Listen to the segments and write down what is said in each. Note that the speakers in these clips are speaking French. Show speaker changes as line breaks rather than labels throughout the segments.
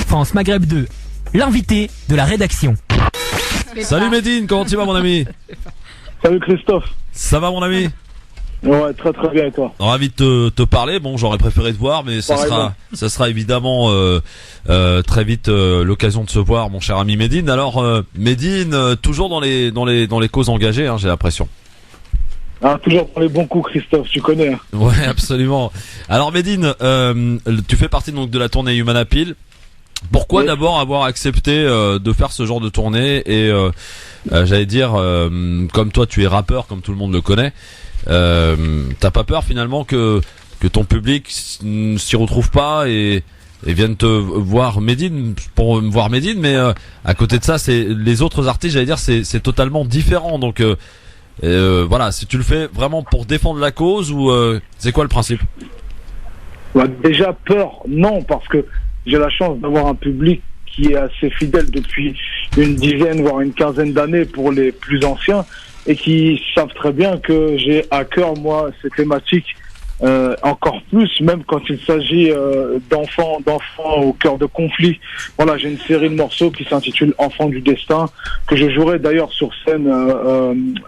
France Maghreb 2, l'invité de la rédaction.
Salut Médine, comment tu vas mon ami?
Salut Christophe.
Ça va mon ami?
Ouais, très très bien et toi?
Ravi de te parler. Bon, j'aurais préféré te voir, mais ça sera évidemment très vite l'occasion de se voir, mon cher ami Médine. Alors Médine, toujours dans les causes engagées, hein, j'ai l'impression.
Ah, toujours dans les bons coups, Christophe, tu connais. Hein.
Ouais, absolument. Alors Médine, tu fais partie donc de la tournée Human Appeal. Pourquoi d'abord avoir accepté de faire ce genre de tournée et j'allais dire, comme toi tu es rappeur, comme tout le monde le connaît, t'as pas peur finalement que ton public s'y retrouve pas et vienne te voir Médine pour me voir Médine, mais à côté de ça, c'est les autres artistes, j'allais dire, c'est totalement différent. Donc voilà, si tu le fais vraiment pour défendre la cause ou c'est quoi le principe?
Bah, déjà peur, non, parce que j'ai la chance d'avoir un public qui est assez fidèle depuis une dizaine voire une quinzaine d'années pour les plus anciens et qui savent très bien que j'ai à cœur moi ces thématiques encore plus, même quand il s'agit d'enfants au cœur de conflits. Voilà, j'ai une série de morceaux qui s'intitule Enfants du destin, que je jouerai d'ailleurs sur scène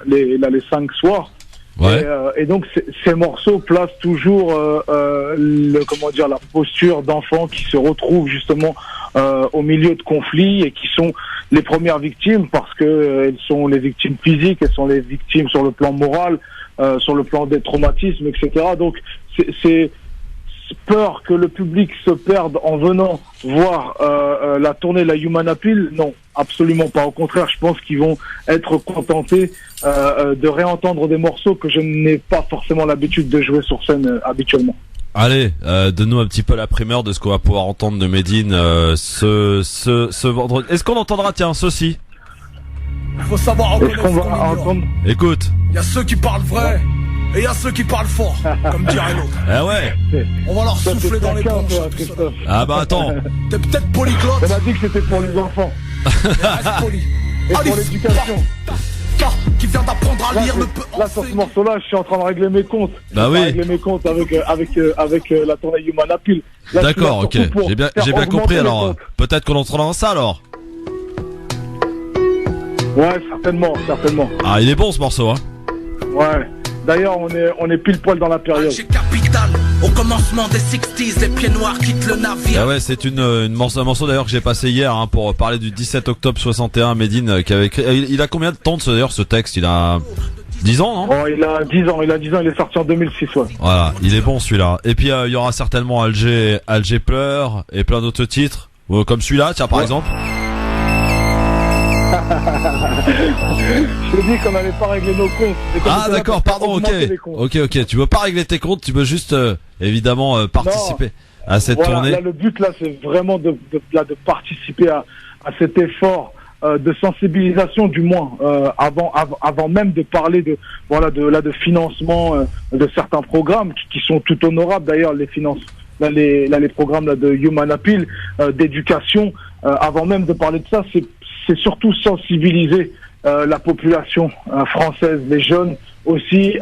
les 5 soirs.
Ouais.
Et donc ces morceaux placent toujours la posture d'enfants qui se retrouvent justement au milieu de conflits et qui sont les premières victimes parce que elles sont les victimes physiques, elles sont les victimes sur le plan moral, sur le plan des traumatismes, etc. Donc c'est peur que le public se perde en venant voir la tournée La Human Appeal, non, absolument pas. Au contraire, je pense qu'ils vont être contentés de réentendre des morceaux que je n'ai pas forcément l'habitude de jouer sur scène habituellement.
Allez, donne-nous un petit peu la primeur de ce qu'on va pouvoir entendre de Médine ce vendredi. Est-ce qu'on entendra, tiens, ceci?
Il faut savoir
Est-ce qu'on va entendre?
Écoute.
Il y a ceux qui parlent vrai et il y a ceux qui parlent fort, comme dirait l'autre.
Ah ouais.
On va leur
Ça,
souffler
c'est
dans les
taquin,
bronches.
toi, Christophe.
Ah bah attends.
T'es peut-être polyglotte,
On a dit que c'était pour les enfants
mais reste poli.
et
Allez,
pour l'éducation.
qui vient d'apprendre à
Là,
lire ne peut
là, sur ce
enseigner.
morceau-là, je suis en train de régler mes comptes.
Bah oui.
Régler mes comptes avec la tournée Human Appeal. Là, je suis
D'accord,
là
ok.
surtout pour
J'ai bien
faire
compris.
augmenter les
Alors
comptes.
peut-être qu'on entendra ça alors.
Ouais, certainement.
Ah, il est bon ce morceau, hein.
Ouais. D'ailleurs, on est pile poil dans la période.
J'ai capital, au commencement des 60s, les pieds noirs quittent le navire.
Ah ouais, c'est un morceau d'ailleurs que j'ai passé hier hein, pour parler du 17 octobre 61. Médine qui avait écrit. Il a combien de temps d'ailleurs ce texte? Il a 10 ans, non?
Oh, il a 10 ans, il est sorti en 2006, ouais.
Voilà, il est bon celui-là. Et puis il y aura certainement Alger pleure et plein d'autres titres comme celui-là, tiens par exemple.
Je t'ai dit qu'on n'allait pas régler nos comptes.
Ah d'accord, pardon, ok. Ok, tu veux pas régler tes comptes, tu veux juste évidemment participer à cette tournée.
Là, le but là, c'est vraiment de participer à cet effort de sensibilisation, du moins avant même de parler de financement de certains programmes qui sont tout honorables d'ailleurs, les programmes là de Human Appeal, d'éducation. Avant même de parler de ça, c'est surtout sensibiliser la population française, les jeunes aussi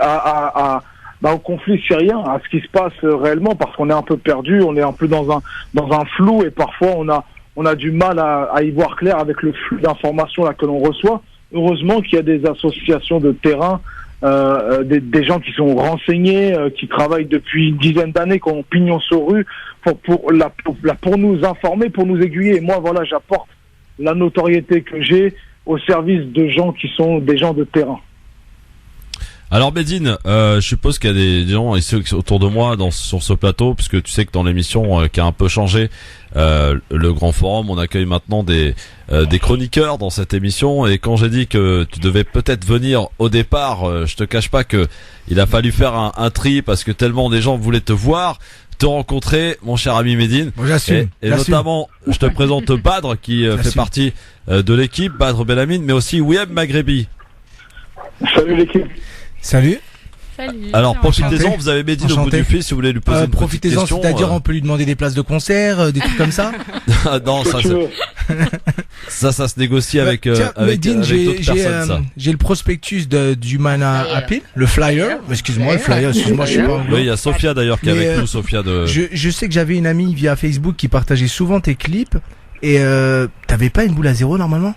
au conflit syrien, à ce qui se passe réellement, parce qu'on est un peu perdu, on est un peu dans un flou et parfois on a du mal à y voir clair avec le flux d'informations là que l'on reçoit. Heureusement qu'il y a des associations de terrain, des gens qui sont renseignés, qui travaillent depuis une dizaine d'années, qui ont pignon sur rue pour nous informer, pour nous aiguiller. Et moi, voilà, j'apporte la notoriété que j'ai au service de gens qui sont des gens de terrain.
Alors Médine, je suppose qu'il y a des gens ici autour de moi sur ce plateau, puisque tu sais que dans l'émission qui a un peu changé, le Grand Forum, on accueille maintenant des chroniqueurs dans cette émission, et quand j'ai dit que tu devais peut-être venir au départ, je te cache pas que il a fallu faire un tri parce que tellement des gens voulaient te voir, te rencontrer, mon cher ami Médine.
Bon, j'assume.
Et notamment, je te présente Badr qui fait partie de l'équipe, Badr Belamine, mais aussi Wiem Maghrebi.
Salut l'équipe.
Salut.
Salut.
Alors profitez-en,
Enchanté.
vous avez Médine au bout
Enchanté.
du fil si vous voulez lui poser une petite
Profitez-en,
question.
c'est-à-dire on peut lui demander des places de concert, des trucs comme ça.
Non,
Que tu veux.
ça se négocie avec
Tiens,
avec
Medine,
d'autres personnes, ça.
j'ai le prospectus du Mana Appeal, le flyer. Excuse-moi, le flyer, excuse-moi, je sais pas.
Oui, il y a Sophia d'ailleurs qui est
Mais,
avec nous, Sophia de.
Je sais que j'avais une amie via Facebook qui partageait souvent tes clips. Et t'avais pas une boule à zéro normalement?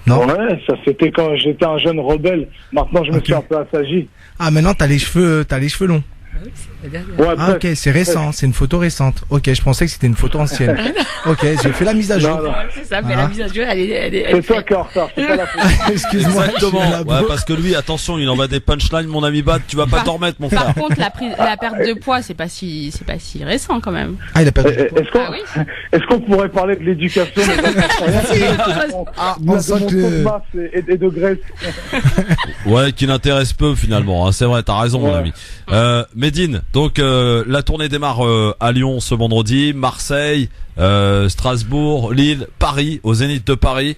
Non.
Ouais, ça c'était quand j'étais un jeune rebelle. Maintenant, je me suis un peu assagi.
Ah, maintenant t'as les cheveux longs.
Ouais,
Ah, ok, c'est récent, c'est une photo récente. Ok, je pensais que c'était une photo ancienne. Ok, j'ai fait la mise à jour.
Non.
C'est ça, mais la mise à jour, elle est
C'est toi qui es en retard, c'est pas la faute.
Excuse-moi.
Exactement.
je suis là-bas.
Ouais, parce que lui, attention, il envoie des punchlines, mon ami Bad, tu vas pas t'en remettre, mon frère.
Par contre, la perte de poids, c'est pas si récent quand même.
Ah, il a perdu.
Est-ce qu'on pourrait parler de l'éducation
on sent que-
de masse et de graisse.
Ouais, qui l'intéresse peu finalement. Hein. C'est vrai, t'as raison, mon ami. Médine, donc la tournée démarre à Lyon ce vendredi, Marseille, Strasbourg, Lille, Paris, au Zénith de Paris.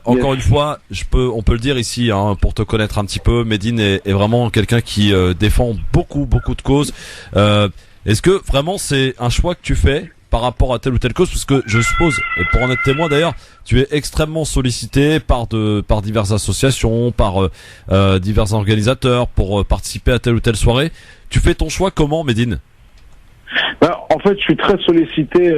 Encore une fois, on peut le dire ici, hein, pour te connaître un petit peu, Médine est vraiment quelqu'un qui défend beaucoup de causes. Est-ce que vraiment c'est un choix que tu fais par rapport à telle ou telle cause, parce que je suppose, et pour en être témoin d'ailleurs, tu es extrêmement sollicité par diverses associations, par divers organisateurs pour participer à telle ou telle soirée. Tu fais ton choix comment, Médine?
En fait, je suis très sollicité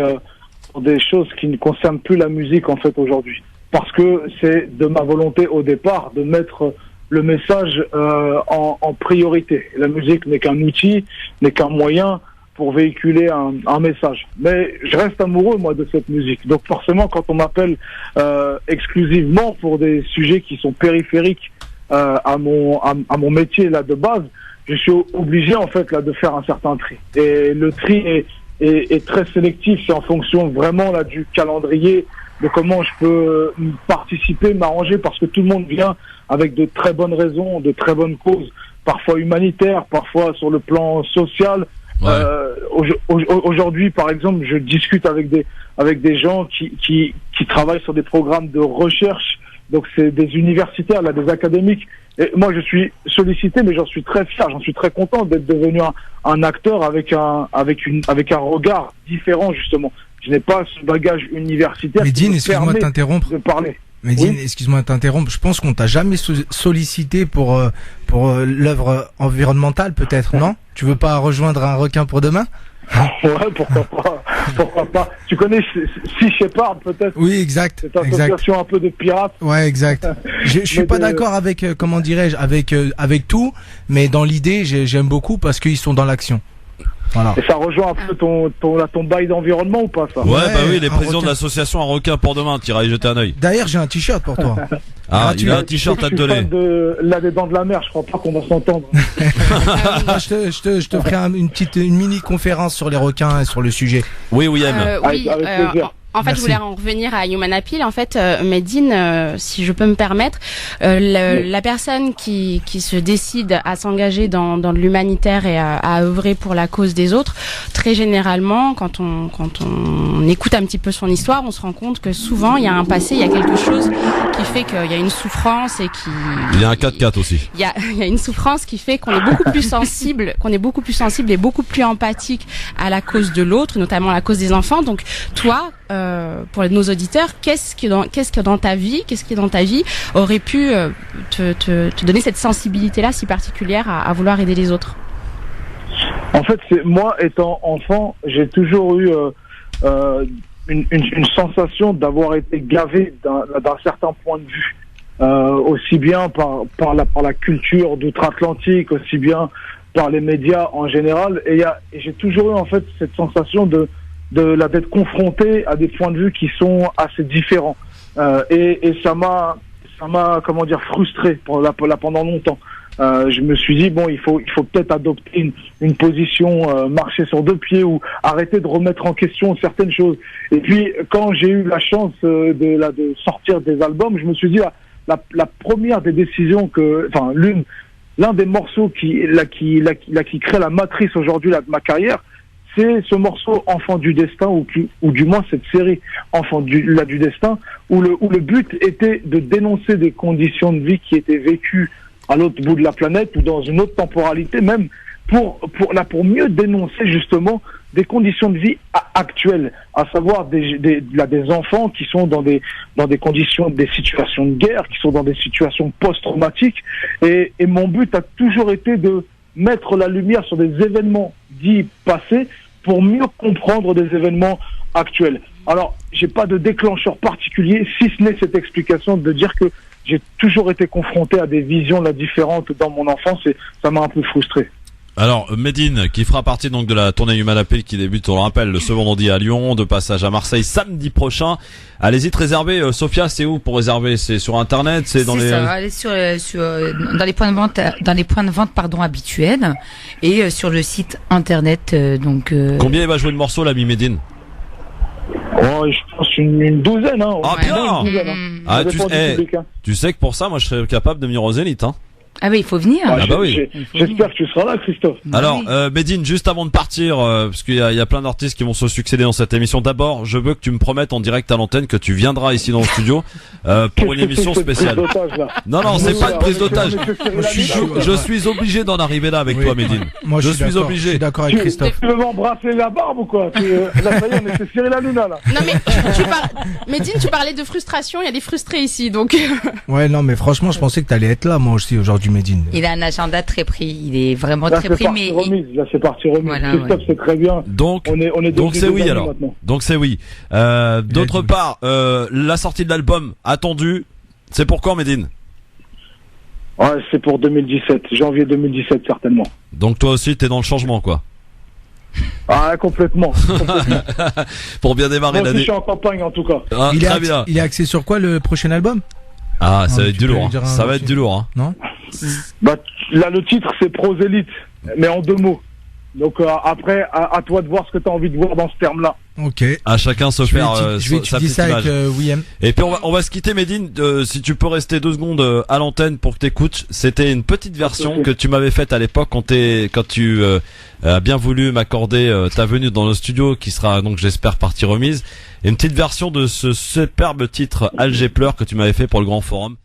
pour des choses qui ne concernent plus la musique en fait aujourd'hui, parce que c'est de ma volonté au départ de mettre le message en priorité. La musique n'est qu'un outil, n'est qu'un moyen pour véhiculer un message. Mais je reste amoureux, moi, de cette musique. Donc forcément, quand on m'appelle exclusivement pour des sujets qui sont périphériques à mon métier là de base, je suis obligé en fait là de faire un certain tri. Et le tri est très sélectif. C'est en fonction vraiment là du calendrier, de comment je peux participer, m'arranger, parce que tout le monde vient avec de très bonnes raisons, de très bonnes causes, parfois humanitaires, parfois sur le plan social.
Ouais.
Aujourd'hui, par exemple, je discute avec des gens qui travaillent sur des programmes de recherche. Donc c'est des universitaires, là, des académiques. Et moi, je suis sollicité, mais j'en suis très fier, j'en suis très content d'être devenu un acteur avec un regard différent, justement. Je n'ai pas ce bagage universitaire.
Médine, excuse-moi de t'interrompre.
De parler.
Médine,
Oui.
excuse-moi de t'interrompre. Je pense qu'on t'a jamais sollicité pour l'œuvre environnementale, peut-être, non? Tu veux pas rejoindre un requin pour demain?
Ouais, pourquoi pas. Tu connais Sea Shepherd, peut-être?
Oui, exact.
Cette association un peu de pirates.
Ouais, exact. Je suis pas d'accord avec, comment dirais-je, avec tout, mais dans l'idée, j'aime beaucoup parce qu'ils sont dans l'action. Voilà.
Et ça rejoint un peu ton bail d'environnement ou pas, ça?
Ouais, bah oui, les
un
présidents de
requin.
l'association Un Requin pour demain, t'iras y jeter un œil.
D'ailleurs, j'ai un t-shirt pour toi.
Ah,
tu
il a
l'as-
un t-shirt à
Je
te
suis
donner.
fan de là des dents de la mer, je crois pas qu'on va s'entendre.
Ah, je te ferai une mini conférence sur les requins et sur le sujet.
Oui, William.
Oui,
Avec plaisir.
en fait,
Merci.
je voulais en revenir à Human Appeal. En fait, Médine, si je peux me permettre, la personne qui se décide à s'engager dans l'humanitaire et à œuvrer pour la cause des autres, très généralement, quand on écoute un petit peu son histoire, on se rend compte que souvent, il y a un passé, il y a quelque chose qui fait qu'il y a une souffrance et
Il y a un 4x4 aussi.
il y a une souffrance qui fait qu'on est beaucoup plus sensible, et beaucoup plus empathique à la cause de l'autre, notamment la cause des enfants. Donc, toi, pour nos auditeurs, qu'est-ce qui dans ta vie aurait pu te donner cette sensibilité-là si particulière à vouloir aider les autres?
En fait, moi, étant enfant, j'ai toujours eu une sensation d'avoir été gavé d'un certain point de vue, aussi bien par la culture d'outre-Atlantique, aussi bien par les médias en général. Et j'ai toujours eu en fait cette sensation d'être confronté à des points de vue qui sont assez différents. Et ça m'a comment dire frustré pendant longtemps. Je me suis dit bon, il faut peut-être adopter une position, marcher sur deux pieds ou arrêter de remettre en question certaines choses. Et puis quand j'ai eu la chance de sortir des albums, je me suis dit la première des décisions l'un des morceaux qui crée la matrice aujourd'hui de ma carrière, c'est ce morceau Enfant du Destin, ou du moins cette série Enfant du Destin, où le but était de dénoncer des conditions de vie qui étaient vécues à l'autre bout de la planète ou dans une autre temporalité même, pour mieux dénoncer justement des conditions de vie actuelles, à savoir des enfants qui sont dans des conditions, des situations de guerre, qui sont dans des situations post-traumatiques, et mon but a toujours été de mettre la lumière sur des événements dits passés pour mieux comprendre des événements actuels. Alors, j'ai pas de déclencheur particulier, si ce n'est cette explication de dire que j'ai toujours été confronté à des visions là différentes dans mon enfance et ça m'a un peu frustré.
Alors, Medine, qui fera partie donc de la tournée Human Appeal qui débute, on le rappelle, ce vendredi à Lyon, de passage à Marseille samedi prochain. Allez-y de réserver. Sophia, c'est où pour réserver? C'est sur Internet? C'est dans les...
ça, allez dans les points de vente, habituels et sur le site Internet.
Combien il va jouer de morceaux, l'ami Medine?
Oh, je pense une douzaine, hein.
Ah, bien!
Une douzaine, hein.
Ah,
Ça dépend du public, hein.
tu sais que pour ça, moi, je serais capable de venir au Zénith, hein.
Ah oui, il faut venir.
Ah bah oui.
J'espère que tu seras là, Christophe.
Alors, Medine, juste avant de partir, parce qu'il y a plein d'artistes qui vont se succéder dans cette émission. D'abord, je veux que tu me promettes en direct à l'antenne que tu viendras ici dans le studio pour une émission spéciale. Non, c'est pas une prise d'otage. Je suis obligé d'en arriver là avec toi, Medine.
Moi, je suis obligé. Je suis d'accord avec Christophe.
Tu veux m'embrasser la barbe ou quoi? Là, ça y est, on était Cyril Hanouna, là.
Non, mais Medine, tu parlais de frustration, il y a des frustrés ici, donc.
Ouais, non, mais franchement, je pensais que t'allais être là, moi aussi, aujourd'hui, Medine.
Il a un agenda très pris, il est vraiment très pris, mais
là c'est parti remise. Voilà, Christophe, c'est très bien.
Donc c'est oui alors.
Maintenant.
Donc c'est oui. D'autre part, la sortie de l'album attendue, c'est pour quand, Medine?
Ouais, c'est pour 2017, janvier 2017 certainement.
Donc toi aussi t'es dans le changement, quoi.
Ah, complètement.
Pour bien démarrer l'année.
Je suis en campagne en tout cas.
Ah, très bien.
Il est axé sur quoi le prochain album?
Ah, ça va être du lourd. Ça va être du lourd, hein.
Non?
Bah, là, le titre, c'est Prosélite, mais en 2 mots. Donc, après, à toi de voir ce que tu as envie de voir dans ce terme-là.
Ok.
À chacun se faire
je vais étudier ça avec William.
Et puis, on va se quitter, Medine. Si tu peux rester 2 secondes à l'antenne pour que t'écoutes. C'était une petite version que tu m'avais faite à l'époque quand tu as bien voulu m'accorder ta venue dans le studio, qui sera donc, j'espère, partie remise. Et une petite version de ce superbe titre Alger pleure que tu m'avais fait pour le Grand Forum.